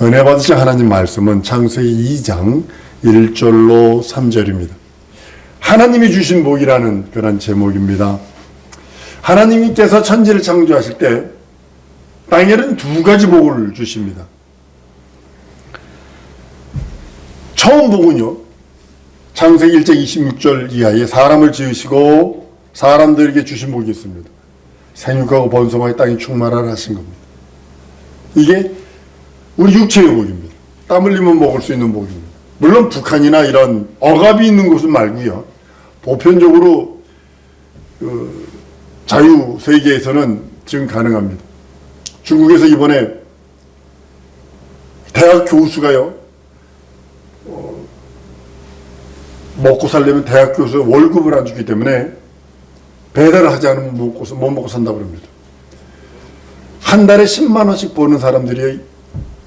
은혜 받으신 하나님 말씀은 창세기 2장 1절로 3절입니다. 하나님이 주신 복이라는 그런 제목입니다. 하나님께서 천지를 창조하실 때 땅에는 두 가지 복을 주십니다. 처음 복은요, 창세기 1장 26절 이하에 사람을 지으시고 사람들에게 주신 복이 있습니다. 생육하고 번성하여 땅이 충만하라 하신 겁니다. 이게 우리 육체의 복입니다. 땀 흘리면 먹을 수 있는 복입니다. 물론 북한이나 이런 억압이 있는 곳은 말고요. 보편적으로 자유 세계에서는 지금 가능합니다. 중국에서 이번에 대학 교수가요, 먹고 살려면 대학 교수 월급을 안 주기 때문에 배달을 하지 않으면 못 먹고 산다고 합니다. 한 달에 10만 원씩 버는 사람들이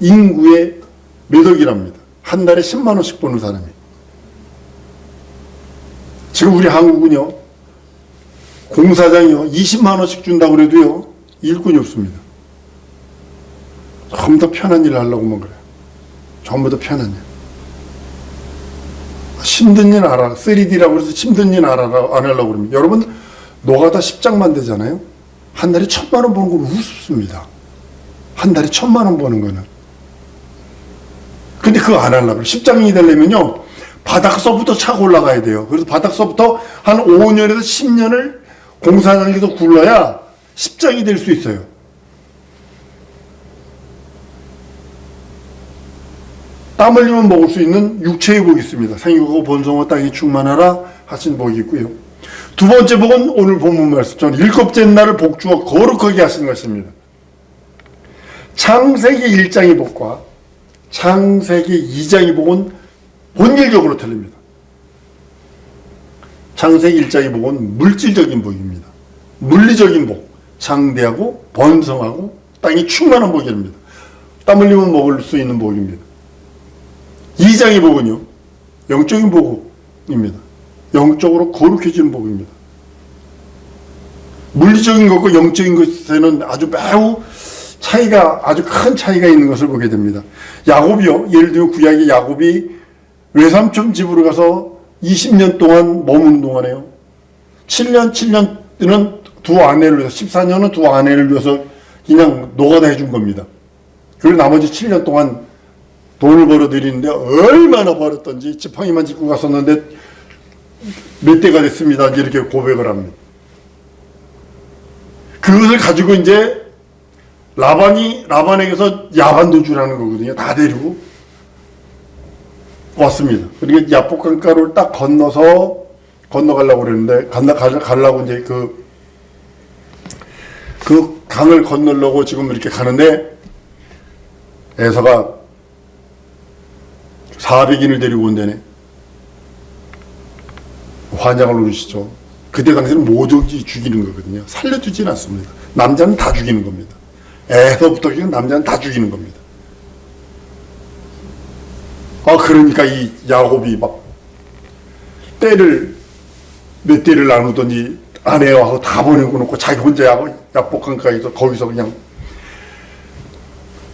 인구의 몇 억이랍니다. 한 달에 10만 원씩 버는 사람이. 지금 우리 한국은요, 공사장이요, 20만 원씩 준다고 그래도요, 일꾼이 없습니다. 전부 다 편한 일을 하려고만 그래요. 전부 다 편한 일. 힘든 일 알아. 3D라고 해서 힘든 일 안 하려고 그럽니다. 여러분, 노가다 10장만 되잖아요. 한 달에 1,000만 원 버는 건 우습습니다. 한 달에 1,000만 원 버는 거는. 근데 그거 안 하려고. 10장이 되려면요, 바닥서부터 차고 올라가야 돼요. 그래서 바닥서부터 한 5년에서 10년을 공사장에서 굴러야 10장이 될 수 있어요. 땀 흘리면 먹을 수 있는 육체의 복이 있습니다. 생육하고 번성하고 땅이 충만하라 하신 복이 있고요. 두 번째 복은 오늘 본문 말씀처럼 일곱째 날을 복주어 거룩하게 하신 것입니다. 창세기 1장의 복과 창세기 2장의 복은 본질적으로 틀립니다. 창세기 1장의 복은 물질적인 복입니다. 물리적인 복, 장대하고 번성하고 땅이 충만한 복입니다. 땀 흘리면 먹을 수 있는 복입니다. 2장의 복은요, 영적인 복입니다. 영적으로 거룩해지는 복입니다. 물리적인 것과 영적인 것에는 아주 매우 아주 큰 차이가 있는 것을 보게 됩니다. 야곱이요, 예를 들면 구약의 야곱이 외삼촌 집으로 가서 20년 동안 머무는 동안에요, 7년은 두 아내를 위해서, 14년은 두 아내를 위해서 그냥 노가다 해준 겁니다. 그리고 나머지 7년 동안 돈을 벌어들이는데 얼마나 벌었던지 지팡이만 짚고 갔었는데 몇 대가 됐습니다. 이렇게 고백을 합니다. 그것을 가지고 이제 라반에게서 야반도 주라는 거거든요. 다 데리고 왔습니다. 그러니까 야복강가를 딱 건너가려고 그랬는데, 가려고 이제 그 강을 건너려고 지금 이렇게 가는데, 에서가 400인을 데리고 온다네. 환장을 누르시죠. 그때 당시에는 모조리 죽이는 거거든요. 살려두지는 않습니다. 남자는 다 죽이는 겁니다. 애서부터 남자는 다 죽이는 겁니다. 그러니까 이 야곱이 막 몇 대를 나누더니 아내하고 다 보내고 놓고 자기 혼자 야복강가에서 거기서 그냥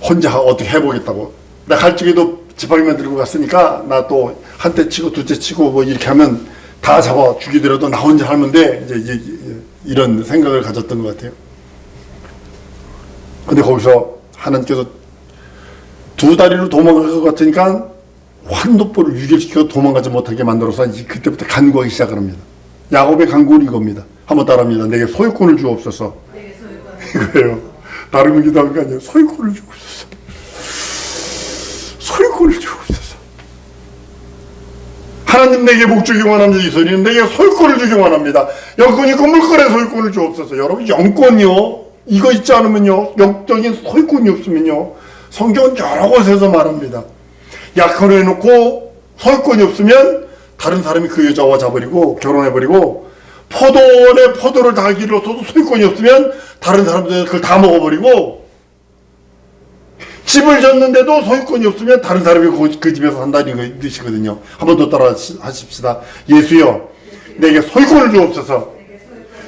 혼자 어떻게 해보겠다고. 나 갈 적에도 지팡이만 들고 갔으니까 나 또 한 대 치고 두 대 치고 뭐 이렇게 하면 다 잡아 죽이더라도 나 혼자 하면 돼. 이제 이런 생각을 가졌던 것 같아요. 근데 거기서 하나님께서 두 다리로 도망갈 것 같으니까 환도포를 유결시켜 도망가지 못하게 만들어서 그때부터 간구하기 시작을 합니다. 야곱의 간구는 이겁니다. 한번 따라합니다. 내게 소유권을 주옵소서. 이거예요. 다른 기도한 거 아니에요. 소유권을 주옵소서. 소유권을 주옵소서. 하나님 내게 복 주기 원합니다. 이 소리는 내게 소유권을 주기 원합니다. 영권 있고 물권의 소유권을 주옵소서. 여러분, 영권이요, 이거 있지 않으면요, 영적인 소유권이 없으면요, 성경은 여러 곳에서 말합니다. 약혼해놓고 소유권이 없으면 다른 사람이 그 여자와 자버리고 결혼해버리고, 포도원에 포도를 다 길러서도 소유권이 없으면 다른 사람들 그걸 다 먹어버리고, 집을 졌는데도 소유권이 없으면 다른 사람이 그 집에서 산다는 뜻이거든요. 한 번 더 따라 하십시다. 예수여, 내게 소유권을 주옵소서.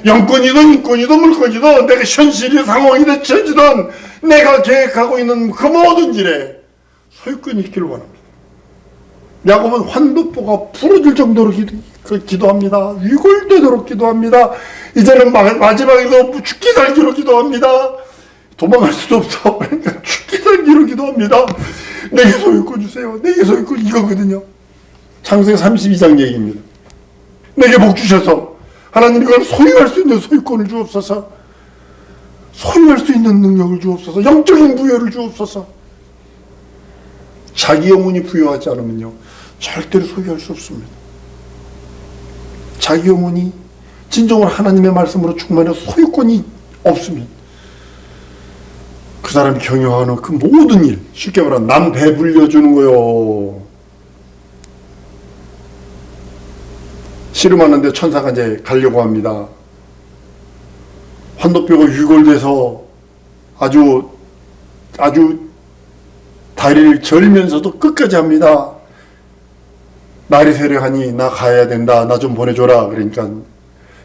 영권이든 인권이든 물권이든 내가 현실이 상황이든 처지든 내가 계획하고 있는 그 모든 일에 소유권이 있기를 원합니다. 야곱은 환도포가 부러질 정도로 기도합니다. 위골되도록 기도합니다. 이제는 마지막에도 죽기 살기로 기도합니다. 도망갈 수도 없어. 그러니까 죽기 살기로 기도합니다. 내게 소유권 주세요. 내게 소유권, 이거거든요. 창세기 32장 얘기입니다. 내게 복 주셔서 하나님 이걸 소유할 수 있는 소유권을 주옵소서. 소유할 수 있는 능력을 주옵소서. 영적인 부여를 주옵소서. 자기 영혼이 부여하지 않으면요, 절대로 소유할 수 없습니다. 자기 영혼이 진정으로 하나님의 말씀으로 충만해 소유권이 없으면 그 사람이 경영하는 그 모든 일, 쉽게 말하면 남 배불려 주는 거요. 씨름하는데 천사가 이제 가려고 합니다. 환도뼈가 유골돼서 아주 다리를 절면서도 끝까지 합니다. 날이 세려하니 나 가야 된다. 나 좀 보내줘라. 그러니까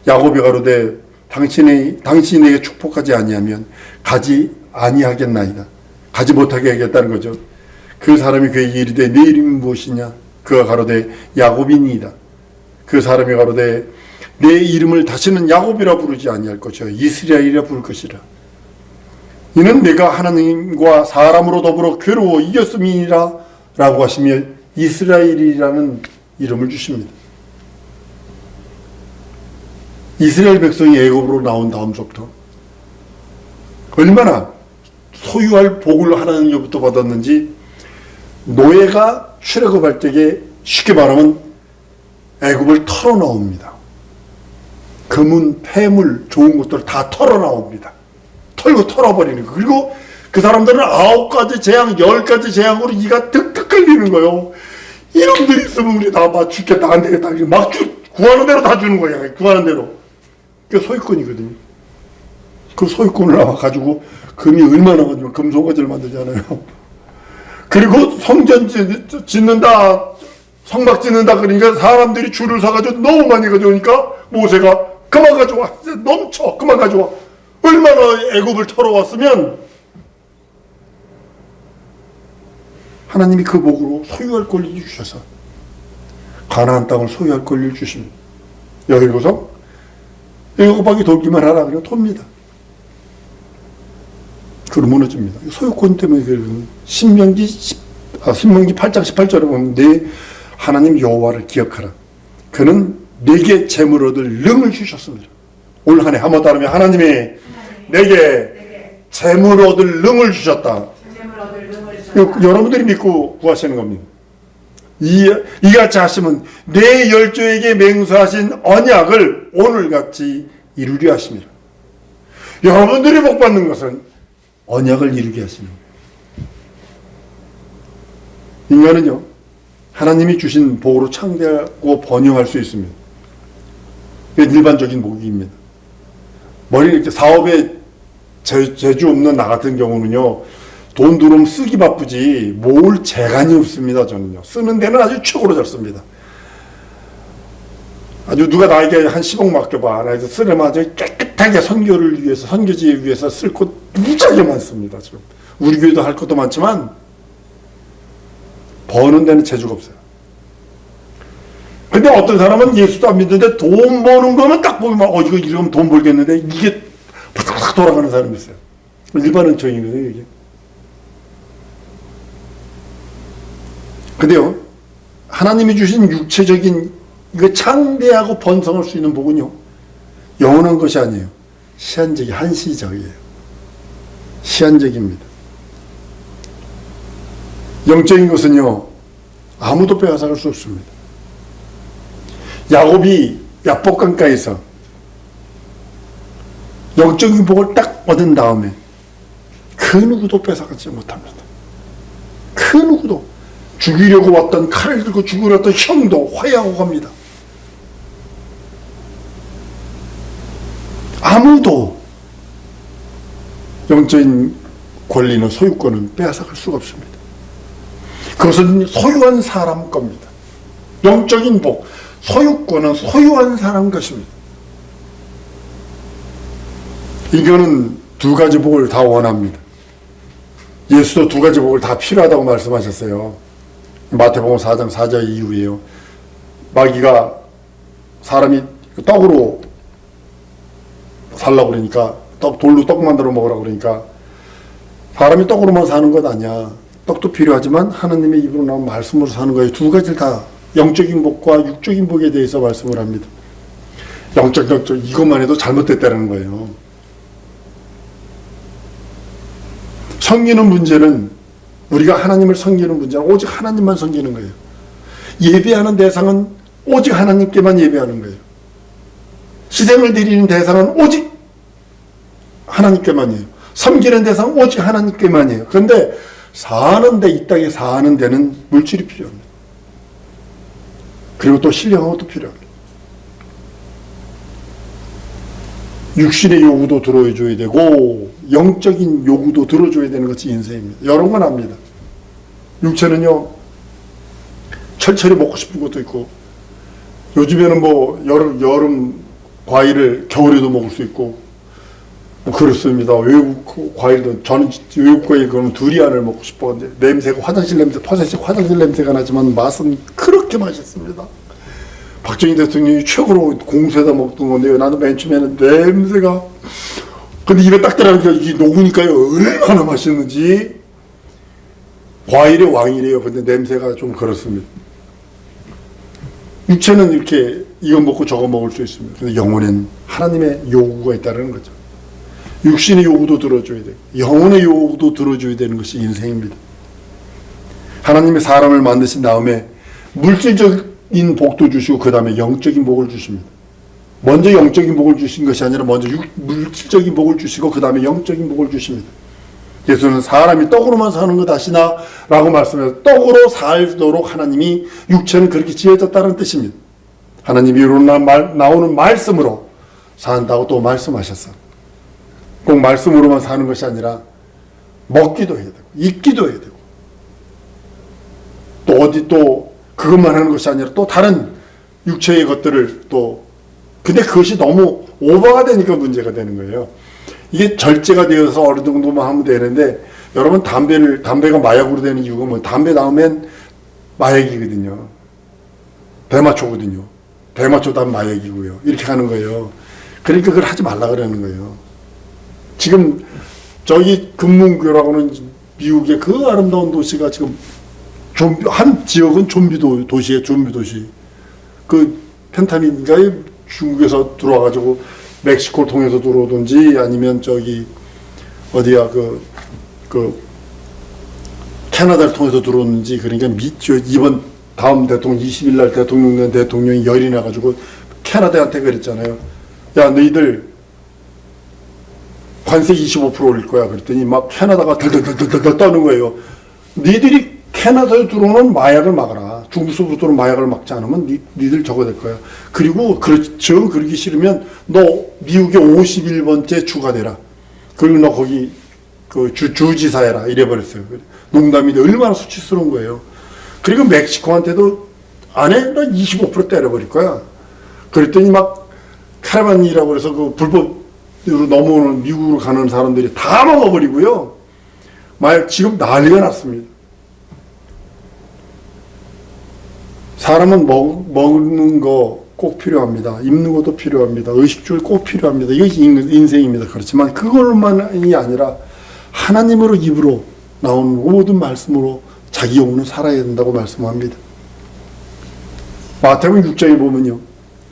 야곱이 가로되 당신에게 축복하지 아니하면 가지 아니하겠나이다. 가지 못하게 하겠다는 거죠. 그 사람이 그에게 이르되 네 이름이 무엇이냐? 그가 가로되 야곱이니이다. 그 사람이 가로되 내 이름을 다시는 야곱이라 부르지 아니할 것이요 이스라엘이라 부를 것이라. 이는 내가 하나님과 사람으로 더불어 괴로워 이겼음이니라 라고 하시며 이스라엘이라는 이름을 주십니다. 이스라엘 백성이 애굽으로 나온 다음부터 얼마나 소유할 복을 하나님으로부터 받았는지, 노예가 출애굽할 때에 쉽게 말하면 애굽을 털어 나옵니다. 금은, 폐물, 좋은 것들 다 털어 나옵니다. 털어버리는 거. 그리고 그 사람들은 9가지 재앙, 10가지 재앙으로 이가 득득 끌리는 거예요. 이놈들이 있으면 우리 다 죽겠다, 안 되겠다. 막 구하는 대로 다 주는 거야. 구하는 대로. 그게 소유권이거든요. 그 소유권을 가지고 금이 얼마나 가지고 금송아지를 만들잖아요. 그리고 성전 짓는다, 성막 짓는다 그러니까 사람들이 줄을 서가지고 너무 많이 가져오니까 모세가 그만 가져와. 넘쳐. 그만 가져와. 얼마나 애굽을 털어왔으면 하나님이 그 복으로 소유할 권리를 주셔서 가나안 땅을 소유할 권리를 주십니다. 여기서 애굽하게 돌기만 하라 그러면 돕니다. 그럼 무너집니다. 소유권 때문에 신명기 8장 18절에 보면 내 하나님 여호와를 기억하라. 그는 내게 재물 얻을 능을 주셨습니다. 올 한 해 한번 따르면 하나님이 내게 재물 얻을 능을 주셨다. 여러분들이 믿고 구하시는 겁니다. 이같이 하시면 내 열조에게 맹세하신 언약을 오늘같이 이루려 하십니다. 여러분들이 복받는 것은 언약을 이루게 하시는 거예요. 인간은요, 하나님이 주신 복으로 창대하고 번영할 수 있습니다. 그게 일반적인 복입니다. 머리 이렇게 사업에 재주 없는 나 같은 경우는요, 돈 들어오면 쓰기 바쁘지 모을 재간이 없습니다. 저는요, 쓰는 데는 아주 최고로 잘 씁니다. 아주 누가 나에게 한 10억 맡겨봐. 그래서 쓰려면 아주 깨끗하게 선교를 위해서, 선교지에 위해서 쓸 것 무지하게 많습니다. 지금 우리 교회도 할 것도 많지만 버는 데는 재주가 없어요. 근데 어떤 사람은 예수도 안 믿는데 돈 버는 거면 딱 보면 이거 이러면 돈 벌겠는데 이게 바닥바닥 돌아가는 사람이 있어요. 일반은적이거든요, 이게. 근데요, 하나님이 주신 육체적인 이거 창대하고 번성할 수 있는 복은요, 영원한 것이 아니에요. 한시적이에요. 시한적입니다. 영적인 것은요, 아무도 빼앗아갈 수 없습니다. 야곱이 야복강가에서 영적인 복을 딱 얻은 다음에 그 누구도 뺏어가지 못합니다. 그 누구도. 죽이려고 왔던 칼을 들고 죽으려 했던 형도 화해하고 갑니다. 아무도 영적인 권리는, 소유권은 빼앗아갈 수가 없습니다. 그것은 소유한 사람 겁니다. 영적인 복, 소유권은 소유한 사람 것입니다. 인간은 두 가지 복을 다 원합니다. 예수도 두 가지 복을 다 필요하다고 말씀하셨어요. 마태복음 4장 4절 이후에요. 마귀가 사람이 떡으로 살라고 그러니까 돌로 떡 만들어 먹으라고 그러니까 사람이 떡으로만 사는 것 아니야. 떡도 필요하지만 하나님의 입으로 나온 말씀으로 사는 거예요. 두 가지를 다 영적인 복과 육적인 복에 대해서 말씀을 합니다. 영적 이것만 해도 잘못됐다는 거예요. 섬기는 문제는 우리가 하나님을 섬기는 문제는 오직 하나님만 섬기는 거예요. 예배하는 대상은 오직 하나님께만 예배하는 거예요. 희생을 드리는 대상은 오직 하나님께만이에요. 섬기는 대상은 오직 하나님께만이에요. 그런데 사는데 이 땅에 사는 데는 물질이 필요합니다. 그리고 또 신령한 것도 필요합니다. 육신의 요구도 들어줘야 되고 영적인 요구도 들어줘야 되는 것이 인생입니다. 여러 건 압니다. 육체는요 철철히 먹고 싶은 것도 있고 요즘에는 뭐 여름 과일을 겨울에도 먹을 수 있고 뭐 그렇습니다. 외국 과일도 저는 외국 과일 그러면 두리안을 먹고 싶었는데 냄새가 화장실 냄새 퍼센트 화장실 냄새가 나지만 맛은 그렇게 맛있습니다. 박정희 대통령이 최고로 공수해다 먹던 건데요. 나는 맨 처음에는 냄새가 근데 입에 딱 들어가니까 이게 녹으니까요 얼마나 맛있는지. 과일의 왕이래요. 근데 냄새가 좀 그렇습니다. 육체는 이렇게 이거 먹고 저거 먹을 수 있습니다. 근데 영혼엔 하나님의 요구가 있다는 거죠. 육신의 요구도 들어줘야 돼요. 영혼의 요구도 들어줘야 되는 것이 인생입니다. 하나님의 사람을 만드신 다음에 물질적인 복도 주시고 그 다음에 영적인 복을 주십니다. 먼저 영적인 복을 주신 것이 아니라 먼저 물질적인 복을 주시고 그 다음에 영적인 복을 주십니다. 예수는 사람이 떡으로만 사는 것 아시나? 라고 말씀해서 떡으로 살도록 하나님이 육체는 그렇게 지어졌다는 뜻입니다. 하나님이 나오는 말씀으로 산다고 또 말씀하셨어요. 꼭 말씀으로만 사는 것이 아니라 먹기도 해야 되고 입기도 해야 되고 또 어디 또 그것만 하는 것이 아니라 또 다른 육체의 것들을 또 근데 그것이 너무 오버가 되니까 문제가 되는 거예요. 이게 절제가 되어서 어느 정도만 하면 되는데 여러분 담배가 마약으로 되는 이유가 뭐 담배 나오면 마약이거든요. 대마초거든요. 대마초도 마약이고요. 이렇게 하는 거예요. 그러니까 그걸 하지 말라 그러는 거예요. 지금 저기 금문교라고는 미국의 그 아름다운 도시가 지금 한 지역은 좀비 도시예요. 좀비 도시. 그 펜타민인가 중국에서 들어와가지고 멕시코를 통해서 들어오든지 아니면 저기 어디야 그 캐나다를 통해서 들어오는지 그러니까 이번 다음 대통령 20일 날 대통령 된 대통령이 열이 나가지고 캐나다한테 그랬잖아요. 야 너희들 관세 25% 올릴 거야. 그랬더니 막 캐나다가 덜덜덜덜 떠는 거예요. 니들이 캐나다에 들어오는 마약을 막아라. 중국에서 들어오는 마약을 막지 않으면 니들 저거 될 거야. 그리고 그러기 싫으면 너 미국의 51번째 주가 되라. 그리고 너 거기 그 주지사 해라. 이래버렸어요. 농담인데 얼마나 수치스러운 거예요. 그리고 멕시코한테도 안 해? 너 25% 때려버릴 거야. 그랬더니 막 카라반이라고 해서 그 불법으로 넘어오는 미국으로 가는 사람들이 다 먹어버리고요. 마약 지금 난리가 났습니다. 사람은 먹는 거 꼭 필요합니다. 입는 것도 필요합니다. 의식주를 꼭 필요합니다. 이것이 인생입니다. 그렇지만 그것만이 아니라 하나님으로 입으로 나오는 모든 말씀으로 자기 영혼은 살아야 된다고 말씀합니다. 마태복음 6장에 보면요.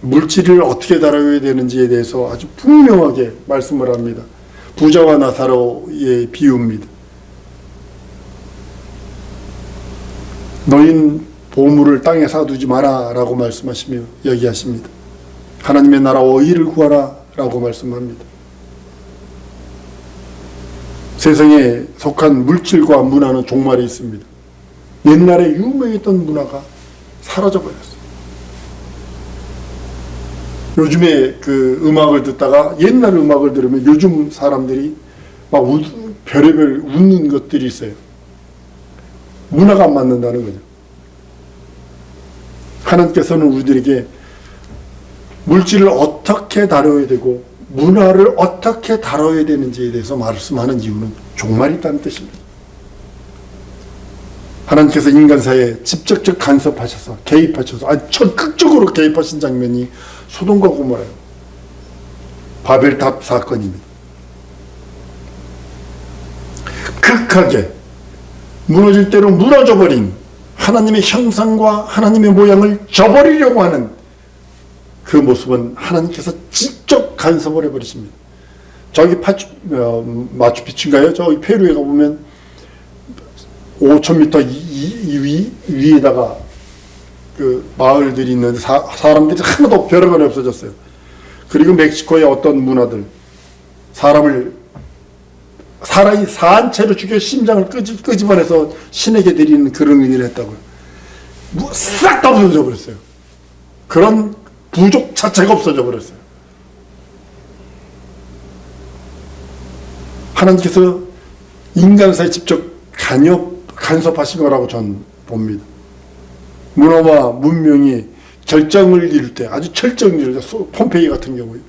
물질을 어떻게 다뤄야 되는지에 대해서 아주 분명하게 말씀을 합니다. 부자와 나사로의 비유입니다. 너희는 보물을 땅에 사두지 마라 라고 말씀하시며 얘기하십니다. 하나님의 나라와 의를 구하라 라고 말씀합니다. 세상에 속한 물질과 문화는 종말이 있습니다. 옛날에 유명했던 문화가 사라져버렸어요. 요즘에 그 음악을 듣다가 옛날 음악을 들으면 요즘 사람들이 막 별의별 웃는 것들이 있어요. 문화가 안 맞는다는 거죠. 하나님께서는 우리들에게 물질을 어떻게 다뤄야 되고 문화를 어떻게 다뤄야 되는지에 대해서 말씀하는 이유는 종말이 있다는 뜻입니다. 하나님께서 인간사에 직접적 간섭하셔서 개입하셔서 아주 적극적으로 개입하신 장면이 소돔과 고모라예요. 바벨탑 사건입니다. 극하게 무너질 대로 무너져버린 하나님의 형상과 하나님의 모양을 저버리려고 하는 그 모습은 하나님께서 직접 간섭을 해버리십니다. 저기 마추픽추인가요? 저기 페루에 가보면 5,000m 위에다가 그 마을들이 있는데 사람들이 하나도 벼랑간에 없어졌어요. 그리고 멕시코의 어떤 문화들, 사람이 산채로 죽여 심장을 끄집어내서 신에게 드리는 그런 의미를 했다고요. 싹 다 없어져 버렸어요. 그런 부족 자체가 없어져 버렸어요. 하나님께서 인간사에 직접 간섭하신 거라고 저는 봅니다. 문화와 문명이 결정을 이룰 때, 아주 결정을 이룰 때, 폼페이 같은 경우에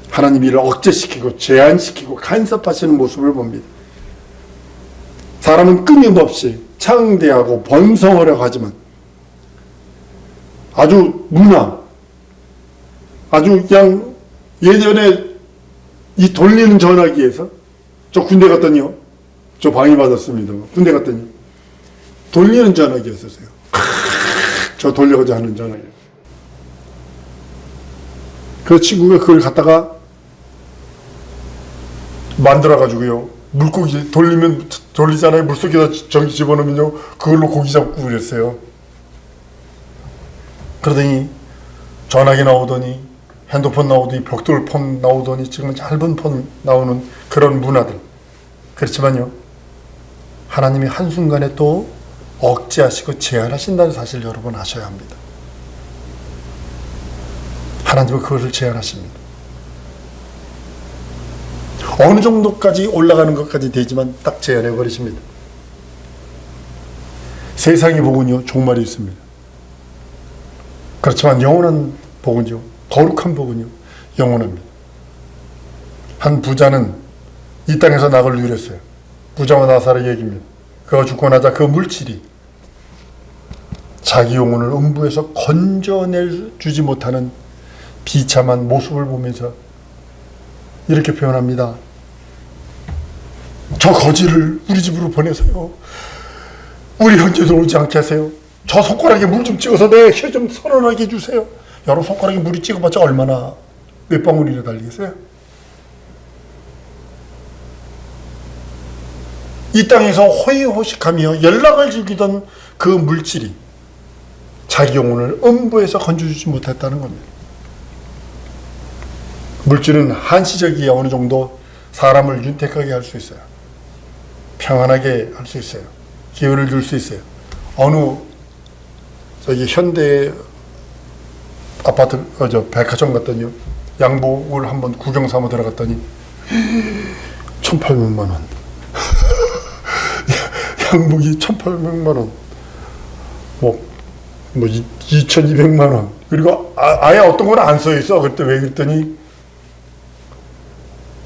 하나님이 이를 억제시키고 제한시키고 간섭하시는 모습을 봅니다. 사람은 끊임없이 창대하고 번성하려고 하지만 아주 그냥 예전에 이 돌리는 전화기에서 저 군대 갔더니요. 저 방해받았습니다. 군대 갔더니 돌리는 전화기였었어요. 저 돌려가지고 하는 전화기. 그 친구가 그걸 갖다가 만들어가지고요. 물고기 돌리잖아요. 물속에다 전기 집어넣으면요. 그걸로 고기 잡고 그랬어요. 그러더니 전화기 나오더니 핸드폰 나오더니 벽돌폰 나오더니 지금은 짧은 폰 나오는 그런 문화들. 그렇지만요. 하나님이 한순간에 또 억제하시고 제한하신다는 사실 여러분 아셔야 합니다. 하나님은 그것을 제한하십니다. 어느 정도까지 올라가는 것까지 되지만 딱 제한해 버리십니다. 세상의 복은요, 종말이 있습니다. 그렇지만 영원한 복은요, 거룩한 복은요, 영원합니다. 한 부자는 이 땅에서 낙을 누렸어요. 부자와 나사로의 얘기입니다. 그가 죽고 나자 그 물질이 자기 영혼을 음부에서 건져내주지 못하는 비참한 모습을 보면서 이렇게 표현합니다. 저 거지를 우리 집으로 보내서요. 우리 형제도 오지 않게 하세요. 저 손가락에 물 좀 찍어서 내 혀 좀 선언하게 해주세요. 여러분 손가락에 물이 찍어봤자 얼마나 몇 방울이나 달리겠어요? 이 땅에서 호의호식하며 연락을 즐기던 그 물질이 자기 영혼을 음부에서 건져주지 못했다는 겁니다. 물질은 한시적이야 어느 정도 사람을 윤택하게 할 수 있어요. 평안하게 할 수 있어요. 기회를 줄 수 있어요. 어느 현대 아파트 백화점 갔더니요, 양복을 한번 구경 삼아 들어갔더니 1,800만 원. 양복이 1,800만 원. 뭐 2,200만 원. 그리고 아예 어떤 건 안 써 있어. 그랬더니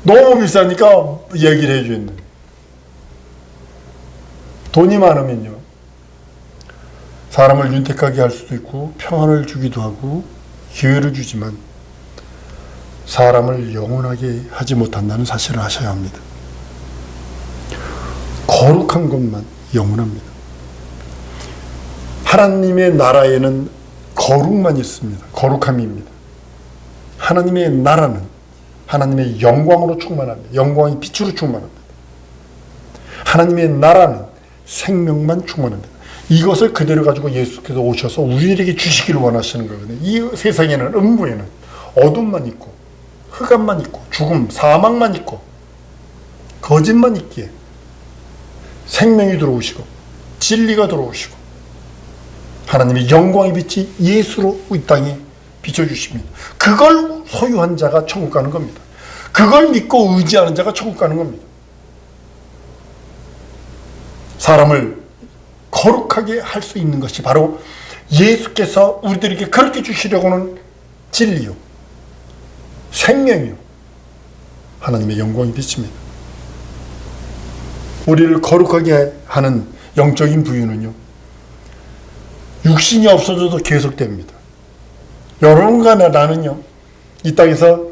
너무 비싸니까 얘기를 해주는. 돈이 많으면요, 사람을 윤택하게 할 수도 있고 평안을 주기도 하고 기회를 주지만 사람을 영원하게 하지 못한다는 사실을 아셔야 합니다. 거룩한 것만 영원합니다. 하나님의 나라에는 거룩만 있습니다. 거룩함입니다. 하나님의 나라는 하나님의 영광으로 충만합니다. 영광이 빛으로 충만합니다. 하나님의 나라는 생명만 충만합니다. 이것을 그대로 가지고 예수께서 오셔서 우리에게 주시기를 원하시는 거거든요. 이 세상에는, 음부에는 어둠만 있고 흑암만 있고 죽음, 사망만 있고 거짓만 있기에 생명이 들어오시고 진리가 들어오시고 하나님의 영광의 빛이 예수로 이 땅에 비춰주십니다. 그걸 소유한 자가 천국 가는 겁니다. 그걸 믿고 의지하는 자가 천국 가는 겁니다. 사람을 거룩하게 할 수 있는 것이 바로 예수께서 우리들에게 그렇게 주시려고 하는 진리요, 생명이요, 하나님의 영광이 빛입니다. 우리를 거룩하게 하는 영적인 부유는요, 육신이 없어져도 계속됩니다. 여러분과 나는요, 이 땅에서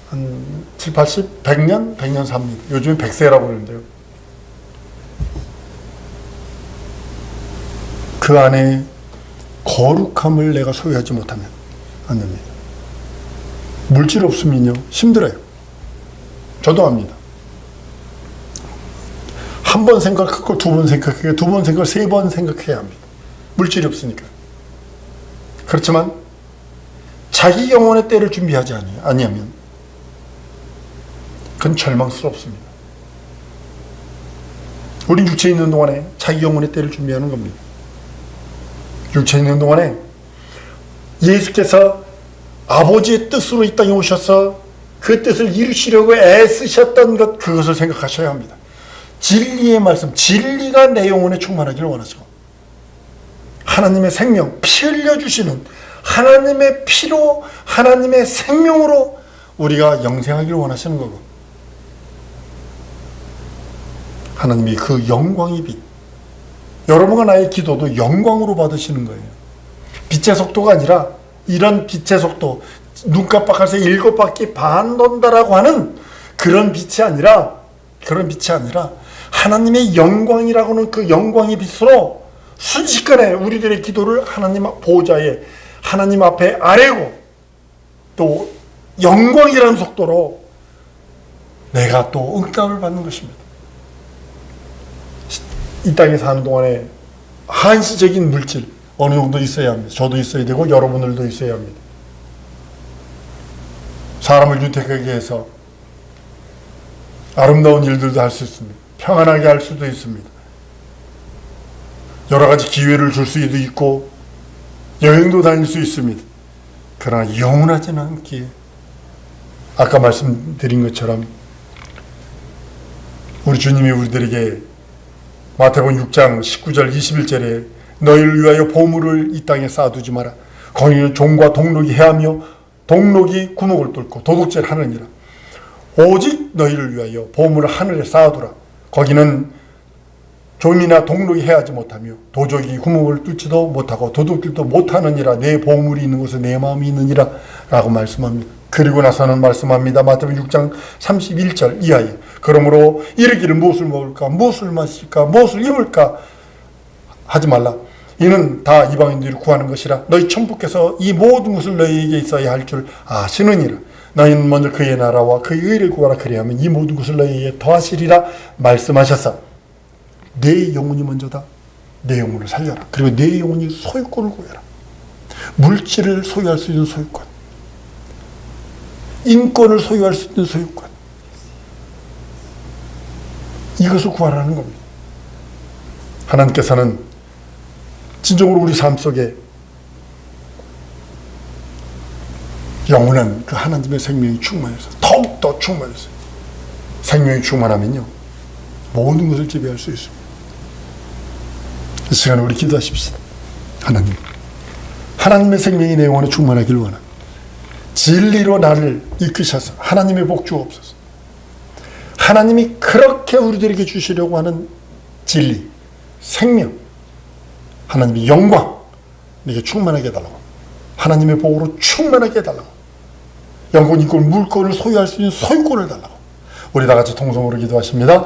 한 7, 80, 100년? 100년 삽니다. 요즘에 100세라고 그러는데요. 그 안에 거룩함을 내가 소유하지 못하면 안 됩니다. 물질 없으면요, 힘들어요. 저도 압니다. 한 번 생각할 걸 두 번 생각해야, 두 번 생각을 세 번 생각해야 합니다. 물질이 없으니까. 그렇지만 자기 영혼의 때를 준비하지 아니하면 그건 절망스럽습니다. 우리 육체에 있는 동안에 자기 영혼의 때를 준비하는 겁니다. 육체에 있는 동안에 예수께서 아버지의 뜻으로 이 땅에 오셔서 그 뜻을 이루시려고 애쓰셨던 것, 그것을 생각하셔야 합니다. 진리의 말씀, 진리가 내 영혼에 충만하기를 원하죠. 하나님의 생명, 피 흘려주시는 하나님의 피로, 하나님의 생명으로 우리가 영생하기를 원하시는 거고, 하나님이 그 영광의 빛, 여러분과 나의 기도도 영광으로 받으시는 거예요. 빛의 속도가 아니라 이런 빛의 속도, 눈 깜빡할 새 7바퀴 반 돈다라고 하는 그런 빛이 아니라 하나님의 영광이라고는 그 영광의 빛으로 순식간에 우리들의 기도를 하나님 보호자에, 하나님 앞에 아뢰고, 또 영광이라는 속도로 내가 또 응답을 받는 것입니다. 이 땅에 사는 동안에 한시적인 물질 어느 정도 있어야 합니다. 저도 있어야 되고 여러분들도 있어야 합니다. 사람을 윤택하게 해서 아름다운 일들도 할 수 있습니다. 평안하게 할 수도 있습니다. 여러 가지 기회를 줄 수도 있고 여행도 다닐 수 있습니다. 그러나 영원하지는 않기에 아까 말씀드린 것처럼 우리 주님이 우리들에게 마태복음 6장 19절 21절에 너희를 위하여 보물을 이 땅에 쌓아두지 마라. 거기는 종과 동록이 해하며 동록이 구멍을 뚫고 도둑질을 하느니라. 오직 너희를 위하여 보물을 하늘에 쌓아두라. 거기는 종이나 동록이 해하지 못하며 도적이 구멍을 뚫지도 못하고 도둑질도 못하느니라. 내 보물이 있는 곳에 내 마음이 있느니라 라고 말씀합니다. 그리고 나서는 말씀합니다. 마태복음 6장 31절 이하에 그러므로 이르기를 무엇을 먹을까, 무엇을 마실까, 무엇을 입을까 하지 말라. 이는 다 이방인들이 구하는 것이라. 너희 천부께서 이 모든 것을 너희에게 있어야 할 줄 아시느니라. 너희는 먼저 그의 나라와 그의 의를 구하라. 그리하면 이 모든 것을 너희에게 더하시리라 말씀하셨어. 내 영혼이 먼저다. 내 영혼을 살려라. 그리고 내 영혼이 소유권을 구해라. 물질을 소유할 수 있는 소유권, 인권을 소유할 수 있는 소유권, 이것을 구하라는 겁니다. 하나님께서는 진정으로 우리 삶 속에 영원한 그 하나님의 생명이 충만해서 더욱더 충만해서 생명이 충만하면요 모든 것을 지배할 수 있습니다. 이 시간에 우리 기도하십시다. 하나님의 생명이 내 영혼에 충만하기를 원합니다. 진리로 나를 이끄셔서 하나님의 복 주옵소서. 하나님이 그렇게 우리들에게 주시려고 하는 진리, 생명, 하나님의 영광 내게 충만하게 해달라고, 하나님의 복으로 충만하게 해달라고, 영권, 인권, 물권을 소유할 수 있는 소유권을 달라고 우리 다 같이 통성으로 기도하십니다.